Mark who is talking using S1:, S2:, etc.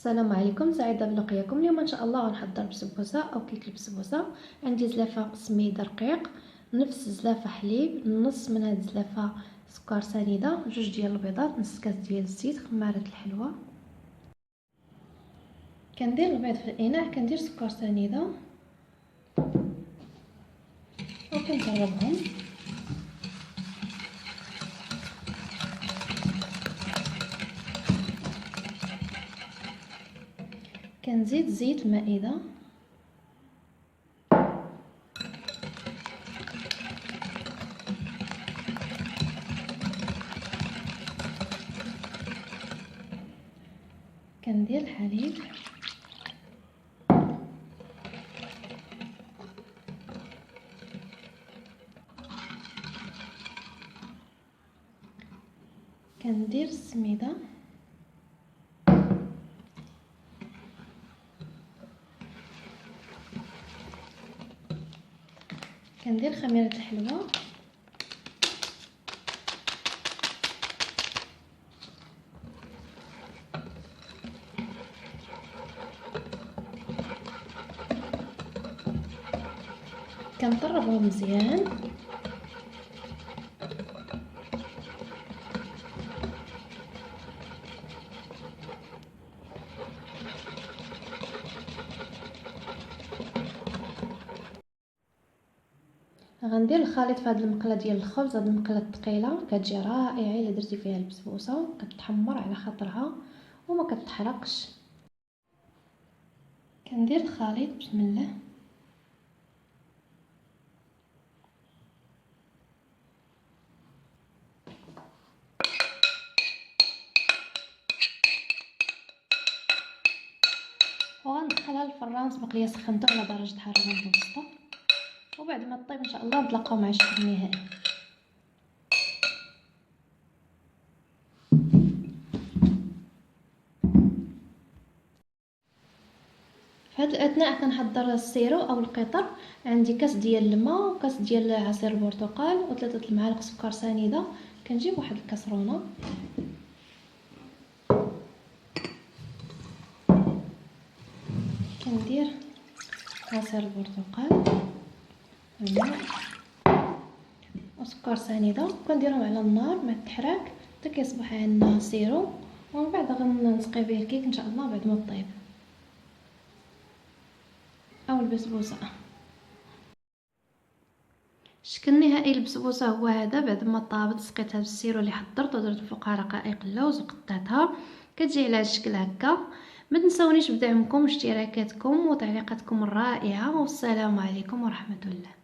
S1: السلام عليكم، سعيده بلقياكم. اليوم ان شاء الله غنحضر بسبوسه او كيك البسبوسه. عندي زلافه سميده رقيق، نفس زلافه حليب، نص من هاد الزلافه سكر سنيده، جوج ديال البيضات، نص كاس ديال الزيت، خماره الحلوى. كندير البيض في الاناء، كندير سكر سنيده وكنجربهم. كنزيد زيت المائده، كندير الحليب، كندير السميده، كندير خميره الحلوى، كنطربهم مزيان. غندير الخليط في هذه المقله ديال الخبز. هذه المقله ثقيله كتجي رائعه الا درتي فيها البسبوسه، كتحمر على خاطرها وما كتحرقش. كندير الخليط بسم الله، وغندخلها للفران سبق لي سخنته على درجه حراره متوسطه، وبعد ما طيب ان شاء الله نتلاقاو مع الشكل النهائي. في هذا الاثناء كنحضر السيرو او القطر. عندي كاس ديال الماء وكاس ديال عصير البرتقال وثلاثه المعالق سكر سنيده. كنجيب واحد الكاسرونه، كندير عصير البرتقال، الماء وسكر سنيده، وكنديرهم على النار مع التحراك حتى كيصبح عندنا سيرو، ومن بعد غنسقي به الكيك ان شاء الله بعد ما طيب او البسبوسه. الشكل النهائي للبسبوسه هو هذا. بعد ما طابت سقيتها بالسيرو اللي حضرته ودرت فوقها رقائق اللوز وقطعتها، كتجي على هذا الشكل هكا. ما تنسونيش بدعمكم واشتراكاتكم وتعليقاتكم الرائعه، والسلام عليكم ورحمه الله.